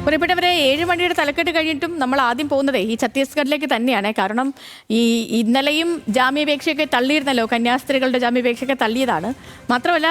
പ്രിയപ്പെട്ടവരെ 7 മണിയുടെ തലക്കെട്ട് കഴിഞ്ഞിട്ടും നമ്മൾ ആദ്യം പോകുന്നത് ഈ ഛത്തീസ്ഗഡിലേക്ക് തന്നെയാണ്. കാരണം ഈ ഇന്നലെയും ജാമ്യാപേക്ഷയൊക്കെ തള്ളിയിരുന്നല്ലോ, കന്യാസ്ത്രീകളുടെ ജാമ്യാപേക്ഷയൊക്കെ തള്ളിയതാണ്. മാത്രമല്ല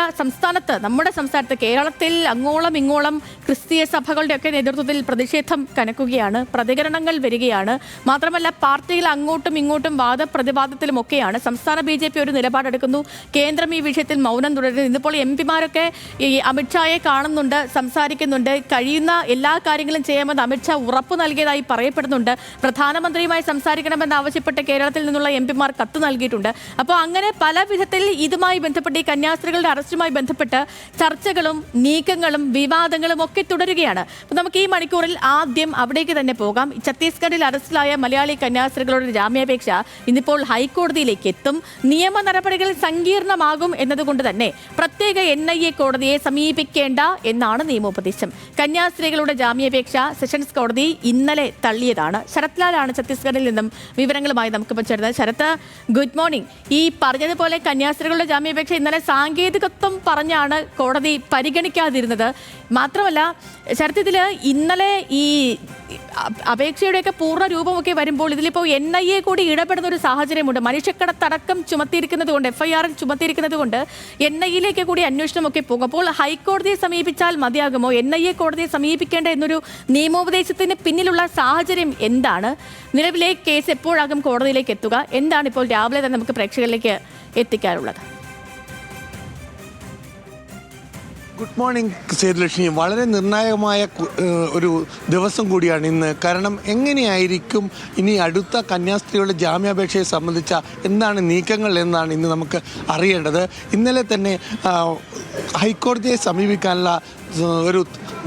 നമ്മുടെ സംസ്ഥാനത്ത് കേരളത്തിൽ അങ്ങോളം ഇങ്ങോളം ക്രിസ്തീയ സഭകളുടെയൊക്കെ നേതൃത്വത്തിൽ പ്രതിഷേധം കനക്കുകയാണ്, പ്രതികരണങ്ങൾ വരികയാണ്. മാത്രമല്ല പാർട്ടിയിൽ അങ്ങോട്ടും ഇങ്ങോട്ടും വാദപ്രതിവാദത്തിലുമൊക്കെയാണ്. സംസ്ഥാന BJP ഒരു നിലപാടെടുക്കുന്നു, കേന്ദ്രം ഈ വിഷയത്തിൽ മൗനം തുടരുന്നു. ഇന്നിപ്പോൾ MP-മാരൊക്കെ ഈ അമിത്ഷായെ കാണുന്നുണ്ട്, സംസാരിക്കുന്നുണ്ട്, കഴിയുന്ന എല്ലാ കാര്യങ്ങളും ചെയ്യാമെന്ന് അമിത്ഷാ ഉറപ്പു നൽകിയതായി പറയപ്പെടുന്നുണ്ട്. പ്രധാനമന്ത്രിയുമായി സംസാരിക്കണമെന്നാവശ്യപ്പെട്ട് കേരളത്തിൽ നിന്നുള്ള MP-മാർ കത്ത് നൽകിയിട്ടുണ്ട്. അപ്പോൾ അങ്ങനെ പല വിധത്തിൽ ഇതുമായി ബന്ധപ്പെട്ട് ഈ കന്യാസ്ത്രീകളുടെ അറസ്റ്റുമായി ബന്ധപ്പെട്ട് ചർച്ചകളും നീക്കങ്ങളും വിവാദങ്ങളും ഒക്കെ തുടരുകയാണ്. അപ്പോൾ നമുക്ക് ഈ മണിക്കൂറിൽ ആദ്യം അവിടേക്ക് തന്നെ പോകാം. ഛത്തീസ്ഗഡിൽ അറസ്റ്റിലായ മലയാളി കന്യാസ്ത്രീകളുടെ ജാമ്യാപേക്ഷ ഇന്നിപ്പോൾ ഹൈക്കോടതിയിലേക്ക് എത്തും. നിയമ നടപടികൾ സങ്കീർണമാകും എന്നതുകൊണ്ട് തന്നെ പ്രത്യേക NIA കോടതിയെ സമീപിക്കേണ്ട എന്നാണ് നിയമോപദേശം. കന്യാസ്ത്രീകളുടെ ജാമ്യാപേക്ഷ സെഷൻസ് കോടതി ഇന്നലെ തള്ളിയതാണ്. ശരത് ലാലാണ് ഛത്തീസ്ഗഡിൽ നിന്നും വിവരങ്ങളുമായി നമുക്കിപ്പോൾ ചേർന്നത്. Sarath, good morning. ഈ പറഞ്ഞതുപോലെ കന്യാസ്ത്രീകളുടെ ജാമ്യാപേക്ഷ ഇന്നലെ സാങ്കേതികത്വം പറഞ്ഞാണ് കോടതി പരിഗണിക്കാതിരുന്നത്. മാത്രമല്ല ശരത്ത്, ഇതിൽ ഇന്നലെ ഈ അപേക്ഷയുടെയൊക്കെ പൂർണ്ണ രൂപമൊക്കെ വരുമ്പോൾ ഇതിലിപ്പോൾ NIA കൂടി ഇടപെടുന്ന ഒരു സാഹചര്യമുണ്ട്. മനുഷ്യക്കടത്തടക്കം ചുമത്തിയിരിക്കുന്നത് കൊണ്ട്, FIR ചുമത്തിയിരിക്കുന്നത് കൊണ്ട് NIA-യിലേക്ക് കൂടി അന്വേഷണമൊക്കെ പോകും. അപ്പോൾ ഹൈക്കോടതിയെ സമീപിച്ചാൽ മതിയാകുമോ? NIA കോടതിയെ സമീപിക്കേണ്ട എന്നൊരു നിയമോപദേശത്തിന് പിന്നിലുള്ള സാഹചര്യം എന്താണ്? നിലവിലെ കേസ് എപ്പോഴാകും കോടതിയിലേക്ക് എത്തുക? എന്താണ് ഇപ്പോൾ രാവിലെ തന്നെ നമുക്ക് പ്രേക്ഷകരിലേക്ക് എത്തിക്കാറുള്ളത്? Good morning Sethulakshmi. വളരെ നിർണായകമായ ഒരു ദിവസം കൂടിയാണ് ഇന്ന്. കാരണം എങ്ങനെയായിരിക്കും ഇനി അടുത്ത കന്യാസ്ത്രീയുടെ ജാമ്യാപേക്ഷയെ സംബന്ധിച്ച എന്താണ് നീക്കങ്ങൾ എന്നാണ് ഇന്ന് നമുക്ക് അറിയേണ്ടത്. ഇന്നലെ തന്നെ ഹൈക്കോടതിയെ സമീപിക്കാനുള്ള ഒരു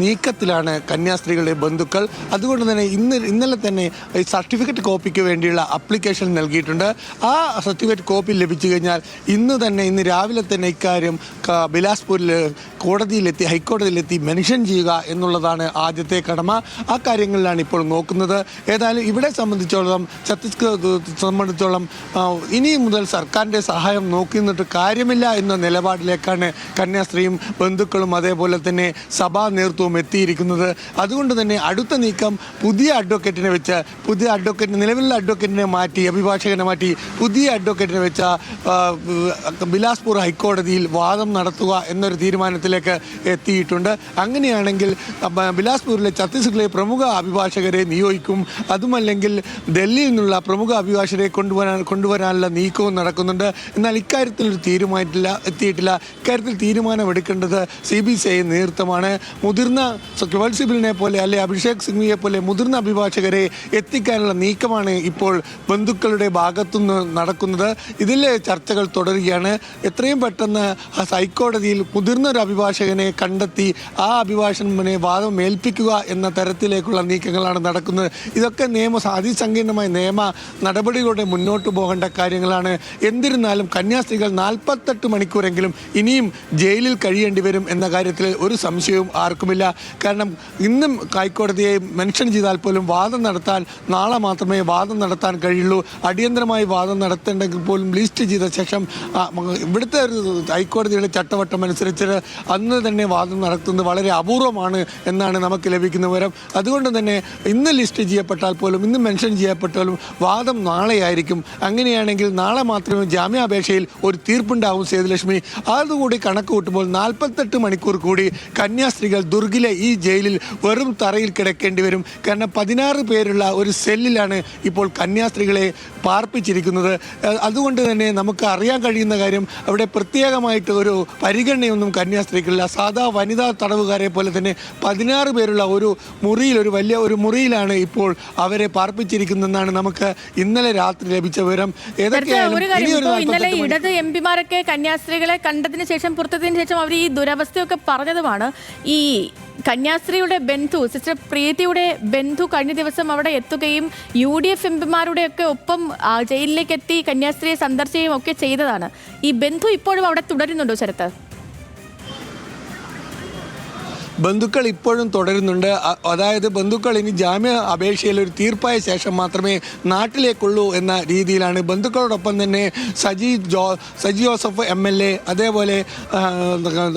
നീക്കത്തിലാണ് കന്യാസ്ത്രീകളുടെ ബന്ധുക്കൾ. അതുകൊണ്ട് തന്നെ ഇന്നലെ തന്നെ സർട്ടിഫിക്കറ്റ് കോപ്പിക്ക് വേണ്ടിയുള്ള അപ്ലിക്കേഷൻ നൽകിയിട്ടുണ്ട്. ആ സർട്ടിഫിക്കറ്റ് കോപ്പി ലഭിച്ചു കഴിഞ്ഞാൽ ഇന്ന് രാവിലെ തന്നെ ഇക്കാര്യം ബിലാസ്പൂരിൽ ഹൈക്കോടതിയിലെത്തി മെൻഷൻ ചെയ്യുക എന്നുള്ളതാണ് ആദ്യത്തെ കടമ. ആ കാര്യങ്ങളിലാണ് ഇപ്പോൾ നോക്കുന്നത്. ഏതായാലും ഇവിടെ ഛത്തീസ്ഗഡ് സംബന്ധിച്ചോളം ഇനി മുതൽ സർക്കാരിൻ്റെ സഹായം നോക്കി നിന്നിട്ട് കാര്യമില്ല എന്ന നിലപാടിലേക്കാണ് കന്യാസ്ത്രീയും ബന്ധുക്കളും അതേപോലെ തന്നെ സഭാ നേതൃത്വവും എത്തിയിരിക്കുന്നത്. അതുകൊണ്ട് തന്നെ അടുത്ത നീക്കം നിലവിലുള്ള അഡ്വക്കേറ്റിനെ മാറ്റി, അഭിഭാഷകനെ മാറ്റി പുതിയ അഡ്വക്കേറ്റിനെ വെച്ച ബിലാസ്പൂർ ഹൈക്കോടതിയിൽ വാദം നടത്തുക എന്നൊരു തീരുമാനത്തിലേക്ക് എത്തിയിട്ടുണ്ട്. അങ്ങനെയാണെങ്കിൽ ബിലാസ്പൂരിലെ ഛത്തീസ്ഗഡിലെ പ്രമുഖ അഭിഭാഷകരെ നിയോഗിക്കും. അതുമല്ലെങ്കിൽ ഡൽഹിയിൽ നിന്നുള്ള പ്രമുഖ അഭിഭാഷകരെ കൊണ്ടുവരാനുള്ള നീക്കവും നടക്കുന്നുണ്ട്. എന്നാൽ ഇക്കാര്യത്തിൽ ഒരു എത്തിയിട്ടില്ല. ഇക്കാര്യത്തിൽ തീരുമാനമെടുക്കേണ്ടത് CBCI നേതൃത്വമാണ്. മുതിർന്ന കപിൽ സിബലിനെ പോലെ അല്ലെ അഭിഷേക് സിംഗ്വിയെ പോലെ മുതിർന്ന അഭിഭാഷകരെ എത്തിക്കാനുള്ള നീക്കമാണ് ഇപ്പോൾ ബന്ധുക്കളുടെ ഭാഗത്തുനിന്ന് നടക്കുന്നത്. ഇതിലെ ചർച്ചകൾ തുടരുകയാണ്. എത്രയും പെട്ടെന്ന് ഹൈക്കോടതിയിൽ മുതിർന്ന ഒരു അഭിഭാഷകനെ കണ്ടെത്തി ആ അഭിഭാഷകനെ വാദം ഏൽപ്പിക്കുക എന്ന തരത്തിലേക്കുള്ള നീക്കങ്ങളാണ് നടക്കുന്നത്. ഇതൊക്കെ അതിസങ്കീർണമായ നിയമ നടപടികളുടെ മുന്നോട്ട് പോകേണ്ട കാര്യങ്ങളാണ്. എന്നിരുന്നാലും കന്യാസ്ത്രീകൾ 48 മണിക്കൂറെങ്കിലും ഇനിയും ജയിലിൽ കഴിയേണ്ടി വരും എന്ന കാര്യത്തിൽ ഒരു സംശയവും ആർക്കുമില്ല. കാരണം ഇന്നും ഹൈക്കോടതിയെ മെൻഷൻ ചെയ്താൽ പോലും വാദം നടത്താൻ നാളെ മാത്രമേ വാദം നടത്താൻ കഴിയുള്ളൂ. അടിയന്തരമായി വാദം നടത്തേണ്ടെങ്കിൽ പോലും ലിസ്റ്റ് ചെയ്ത ശേഷം ഇവിടുത്തെ ഒരു ഹൈക്കോടതിയുടെ ചട്ടവട്ടം അനുസരിച്ച് അന്ന് തന്നെ വാദം നടത്തുന്നത് വളരെ അപൂർവമാണ് എന്നാണ് നമുക്ക് ലഭിക്കുന്ന വിവരം. അതുകൊണ്ട് തന്നെ ഇന്ന് ലിസ്റ്റ് ചെയ്യപ്പെട്ടാൽ പോലും, ഇന്ന് മെൻഷൻ ചെയ്യപ്പെട്ടാലും വാദം നാളെയായിരിക്കും. അങ്ങനെയാണെങ്കിൽ നാളെ മാത്രമേ ജാമ്യാപേക്ഷയിൽ ഒരു തീർപ്പുണ്ടാവും സേതുലക്ഷ്മി. അതുകൂടി കണക്ക് കൂട്ടുമ്പോൾ 48 മണിക്കൂർ കൂടി കന്യാസ്ത്രീകൾ ദുർഗിലെ ഈ ജയിലിൽ വെറും തറയിൽ കിടക്കേണ്ടി വരും. കാരണം 16 പേരുള്ള ഒരു സെല്ലിലാണ് ഇപ്പോൾ കന്യാസ്ത്രീകളെ പാർപ്പിച്ചിരിക്കുന്നത്. അതുകൊണ്ട് തന്നെ നമുക്ക് അറിയാൻ കഴിയുന്ന കാര്യം, അവിടെ പ്രത്യേകമായിട്ട് ഒരു പരിഗണനയൊന്നും കന്യാസ്ത്രീകളില്ല. സാധാ വനിതാ തടവുകാരെ പോലെ തന്നെ 16 പേരുള്ള ഒരു വലിയ ഒരു മുറിയിലാണ് ഇപ്പോൾ അവരെ പാർപ്പിച്ചിരിക്കുന്നതെന്നാണ് നമുക്ക് ഇന്നലെ രാത്രി ലഭിച്ച വിവരം. ഏതൊക്കെയായാലും ഇന്നലെ ഇടത് MP-മാരൊക്കെ കന്യാസ്ത്രീകളെ കണ്ടതിന് ശേഷം പുറത്തതിന് ശേഷം അവർ ഈ ദുരവസ്ഥയൊക്കെ പറഞ്ഞതുമാണ്. ഈ കന്യാസ്ത്രീയുടെ ബന്ധു സിസ്റ്റർ പ്രീതിയുടെ ബന്ധു കഴിഞ്ഞ ദിവസം അവിടെ എത്തുകയും UDF MP-മാരുടെ ഒക്കെ ഒപ്പം ജയിലിലേക്ക് എത്തി കന്യാസ്ത്രീയെ സന്ദർശിക്കുകയും ഒക്കെ ചെയ്തതാണ്. ഈ ബന്ധു ഇപ്പോഴും അവിടെ തുടരുന്നുണ്ടോ ശരത്ത്? ബന്ധുക്കൾ ഇപ്പോഴും തുടരുന്നുണ്ട്. അതായത് ബന്ധുക്കൾ ഇനി ജാമ്യ അപേക്ഷയിൽ ഒരു തീർപ്പായ ശേഷം മാത്രമേ നാട്ടിലേക്കുള്ളൂ എന്ന രീതിയിലാണ്. ബന്ധുക്കളോടൊപ്പം തന്നെ സജി ജോസഫ് MLA, അതേപോലെ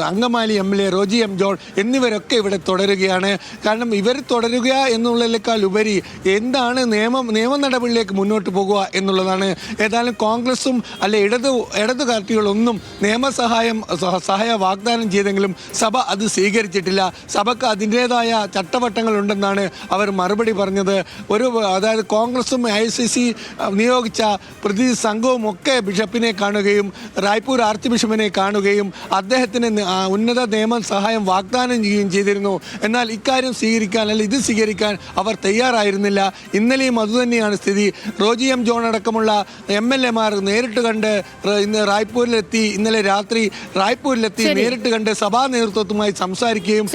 Angamaly MLA Roji M. John എന്നിവരൊക്കെ ഇവിടെ തുടരുകയാണ്. കാരണം ഇവർ തുടരുക എന്നുള്ളതിനേക്കാൾ ഉപരി എന്താണ് നിയമ നടപടിയിലേക്ക് മുന്നോട്ട് പോകുക എന്നുള്ളതാണ്. ഏതായാലും കോൺഗ്രസും അല്ലെ ഇടതു പാർട്ടികളൊന്നും സഹായ വാഗ്ദാനം ചെയ്തെങ്കിലും സഭ അത് സ്വീകരിച്ചിട്ടില്ല. സഭയ്ക്ക് അതിൻ്റെതായ ചട്ടവട്ടങ്ങളുണ്ടെന്നാണ് അവർ മറുപടി പറഞ്ഞത്. അതായത് കോൺഗ്രസും ICC നിയോഗിച്ച പ്രതിനിധി സംഘവും ഒക്കെ ബിഷപ്പിനെ കാണുകയും റായ്പൂർ ആർച്ച് ബിഷപ്പിനെ കാണുകയും അദ്ദേഹത്തിന് ഉന്നത നിയമ സഹായം വാഗ്ദാനം ചെയ്യുകയും ചെയ്തിരുന്നു. എന്നാൽ ഇക്കാര്യം ഇത് സ്വീകരിക്കാൻ അവർ തയ്യാറായിരുന്നില്ല. ഇന്നലെയും അതുതന്നെയാണ് സ്ഥിതി. റോജി M. ജോൺ അടക്കമുള്ള MLA മാർ നേരിട്ട് കണ്ട് ഇന്നലെ രാത്രി റായ്പൂരിലെത്തി നേരിട്ട് കണ്ട് സഭാ നേതൃത്വവുമായി സംസാരിക്കുകയും